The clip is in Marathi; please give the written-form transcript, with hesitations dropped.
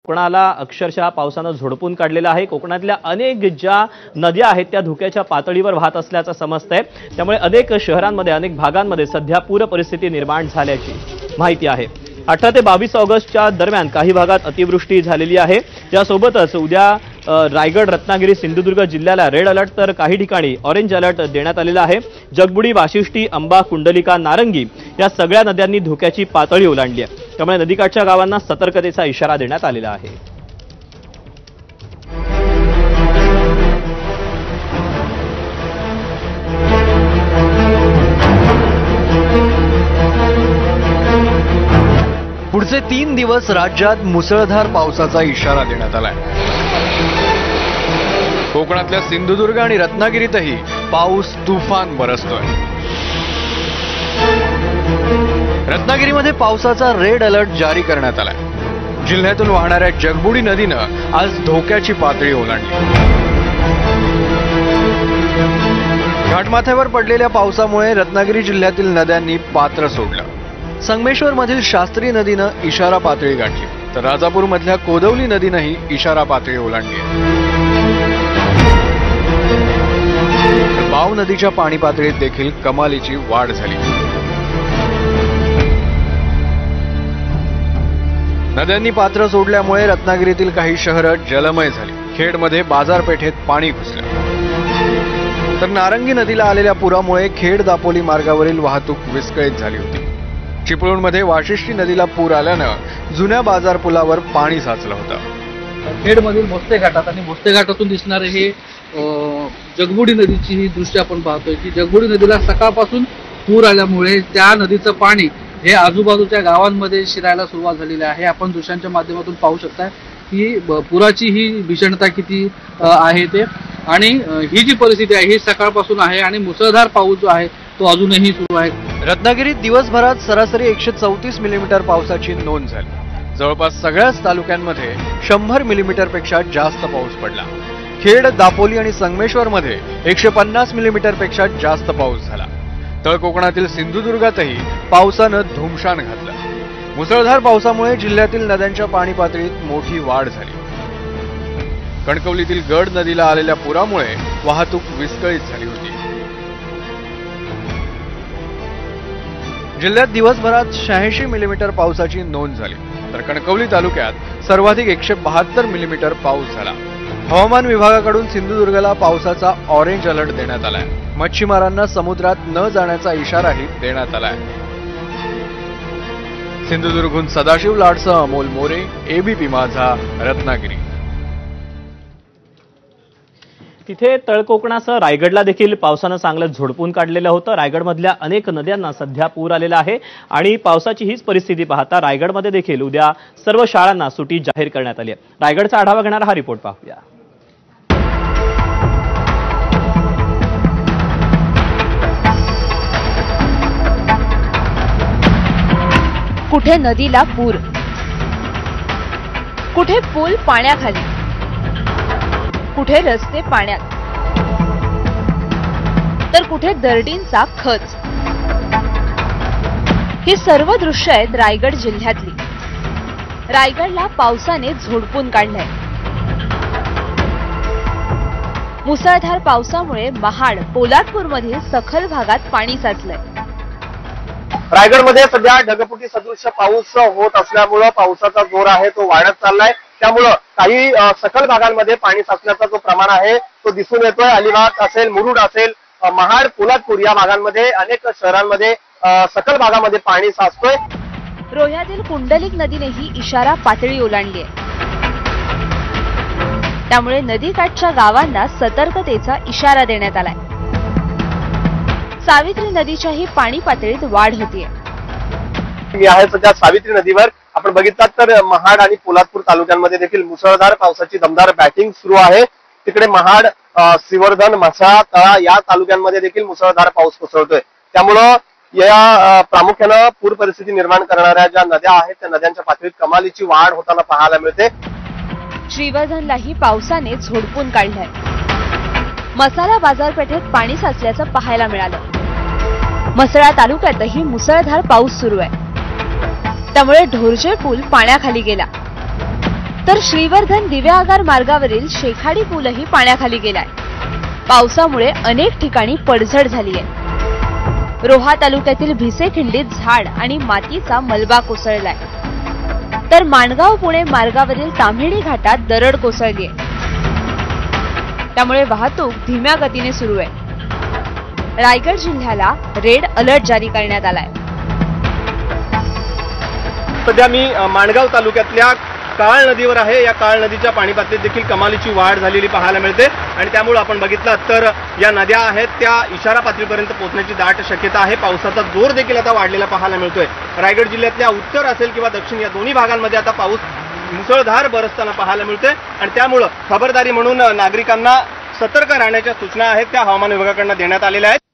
कोकणाला अक्षरशः पावसानं झोडपून काढलेलं आहे। कोकणातल्या अनेक ज्या नद्या आहेत त्या धोक्याच्या पातळीवर वाहत असल्याचं समजतंय। त्यामुळे अनेक शहरांमध्ये अनेक भागांमध्ये सध्या पूर परिस्थिती निर्माण झाल्याची माहिती आहे। 18 ते 22 ऑगस्टच्या दरम्यान काही भागात अतिवृष्टी झालेली आहे। यासोबतच उद्या रायगड, रत्नागिरी, सिंधुदुर्ग जिल्ह्याला रेड अलर्ट तर काही ठिकाणी ऑरेंज अलर्ट देण्यात आलेला आहे। जगबुडी, वाशिष्ठी, अंबा, कुंडलिका, नारंगी या सगळ्या नद्यांनी धोक्याची पातळी ओलांडली आहे। त्यामुळे नदीकाठच्या गावांना सतर्कतेचा इशारा देण्यात आलेला आहे। पुढचे 3 दिवस राज्यात मुसळधार पावसाचा इशारा देण्यात आलाय। कोकणातल्या सिंधुदुर्ग आणि रत्नागिरीतही पाऊस तुफान बरसतोय। रत्नागिरीमध्ये पावसाचा रेड अलर्ट जारी करण्यात आलाय। जिल्ह्यातून वाहणाऱ्या जगबुडी नदीनं आज धोक्याची पातळी ओलांडली। घाटमाथ्यावर पडलेल्या पावसामुळे रत्नागिरी जिल्ह्यातील नद्यांनी पात्र सोडलं। संगमेश्वरमधील शास्त्री नदीनं इशारा पातळी गाठली, तर राजापूरमधल्या कोदवली नदीनंही इशारा पातळी ओलांडली। बाव नदीच्या पाणी पातळीत देखील कमालीची वाढ झाली। नद्यांनी पात्र सोडल्यामुळे रत्नागिरीतील काही शहरं जलमय झाली। खेडमध्ये बाजारपेठेत पाणी घुसलं, तर नारंगी नदीला आलेल्या पुरामुळे खेड दापोली मार्गावरील वाहतूक विस्कळीत झाली होती। चिपळूणमध्ये वाशिष्ठी नदीला पूर आल्यानं जुन्या बाजार पुलावर पाणी साचलं होतं। खेडमधील भोसले घाटात आणि भोसले घाटातून दिसणारे हे जगबुडी नदीची ही दृश्य आपण पाहतोय की जगबुडी नदीला सकाळपासून पूर आल्यामुळे त्या नदीचं पाणी हे आजूबाजूच्या गावांमध्ये शिरायला सुरुवात झालेली आहे। आपण दृश्यांच्या माध्यमातून पाहू शकता की पुराची ही भीषणता किती आहे ते, आणि ही जी परिस्थिती आहे ही सकाळपासून आहे आणि मुसळधार पाऊस जो आहे तो अजूनही सुरू आहे। रत्नागिरीत दिवसभरात सरासरी 134 मिलीमीटर पावसाची नोंद झाली। जवळपास सगळ्याच तालुक्यांमध्ये 100 मिलीमीटरपेक्षा जास्त पाऊस पडला। खेड, दापोली आणि संगमेश्वरमध्ये 150 मिलीमीटरपेक्षा जास्त पाऊस झाला। तळ कोकणातील सिंधुदुर्गातही पावसानं धुमशान घातलं। मुसळधार पावसामुळे जिल्ह्यातील नद्यांच्या पाणी पातळीत मोठी वाढ झाली। कणकवलीतील गड नदीला आलेल्या पुरामुळे वाहतूक विस्कळीत झाली होती। जिल्ह्यात दिवसभरात 86 मिलीमीटर पावसाची नोंद झाली, तर कणकवली तालुक्यात सर्वाधिक 172 मिलीमीटर पाऊस झाला। हवामान विभागाकडून सिंधुदुर्गला पावसाचा ऑरेंज अलर्ट देण्यात आलाय। मच्छीमारांना समुद्रात न जाण्याचा इशाराही देण्यात आलाय। सिंधुदुर्गहून सदाशिव लाडसह अमोल मोरे, एबीपी माझा, रत्नागिरी। तिथे तळकोकणासह रायगडला देखील पावसानं चांगलं झोडपून काढलेलं होतं। रायगडमधल्या अनेक नद्यांना सध्या पूर आलेला आहे आणि पावसाची हीच परिस्थिती पाहता रायगडमध्ये देखील उद्या सर्व शाळांना सुट्टी जाहीर करण्यात आली आहे। रायगडचा आढावा घेणारा हा रिपोर्ट पाहूया। कुठे नदीला पूर, कुठे पूल पाण्याखाली, कुठे रस्ते पाण्यात, तर कुठे दरडींचा खच। ही सर्व दृश्य आहेत रायगड जिल्ह्यातली। रायगडला पावसाने झोडपून काढलंय। मुसळधार पावसामुळे महाड, पोलादपूरमधील सखल भागात पाणी साचलंय। रायगडमध्ये सध्या ढगफुटी सदृश्य पाऊस होत असल्यामुळं पावसाचा जोर आहे तो वाढत चाललाय। त्यामुळं काही सखल भागांमध्ये पाणी साचण्याचा जो प्रमाण आहे तो दिसून येतोय। अलिबाग असेल, मुरुड असेल, महाड, पोलादपूर या भागांमध्ये अनेक शहरांमध्ये सखल भागामध्ये पाणी साचतोय। रोह्यातील कुंडलिक नदीनेही इशारा पातळी ओलांडली आहे। त्यामुळे नदीकाठच्या गावांना सतर्कतेचा इशारा देण्यात आलाय। सावित्री नदीच्याही पाणी पातळीत वाढ होतीये। मी आहे सध्या सावित्री नदीवर। आपण बघितलात तर महाड आणि पोलादपूर तालुक्यांमध्ये देखील मुसळधार पावसाची दमदार बॅटिंग सुरू आहे। तिकडे महाड, श्रीवर्धन, म्हसळा, तळा या तालुक्यांमध्ये देखील मुसळधार पाऊस कोसळतोय। त्यामुळं या प्रामुख्यानं पूर परिस्थिती निर्माण करणाऱ्या ज्या नद्या आहेत त्या नद्यांच्या पातळीत कमालीची वाढ होताना पाहायला मिळते। श्रीवर्धनलाही पावसाने झोडपून काढलंय। मसाला बाजारपेठेत पाणी साचल्याचं पाहायला मिळालं। म्हसळा तालुक्यातही मुसळधार पाऊस सुरू आहे। त्यामुळे ढोरजे पूल पाण्याखाली गेला। तर श्रीवर्धन दिवेआगार मार्गावरील शेखाडी पूलही पाण्याखाली गेलाय. पावसामुळे अनेक ठिकाणी पडझड झाली आहे. रोहा तालुक्यातील भिसेखिंडीत झाड आणि मातीचा मलबा कोसळलाय. तर माणगाव पुणे मार्गावरील ताम्हिणी घाटात दरड कोसळली आहे. त्यामुळे वाहतूक धीम्या गतीने सुरू आहे. रायगड जिल्ह्याला रेड अलर्ट जारी करण्यात आलाय. सध्या मी माणगाव तालुक्यातल्या काळ नदीवर आहे. या काळ नदीच्या पाणी पातळीत देखील कमालीची वाढ झालेली पाहायला मिळते आणि त्यामुळे आपण बघितलं तर या नद्या आहेत त्या इशारा पातळीपर्यंत पोहोचण्याची दाट शक्यता आहे. पावसाचा जोर देखील आता वाढलेला पाहायला मिळतोय. रायगड जिल्ह्यातल्या उत्तर असेल किंवा दक्षिण या दोन्ही भागांमध्ये आता पाऊस मुसळधार बरसताना पाहायला मिळतोय आणि त्यामुळे खबरदारी म्हणून नागरिकांना सतर्क राहण्याच्या सूचना आहेत त्या हवामान विभागाकडून देण्यात आलेल्या आहेत.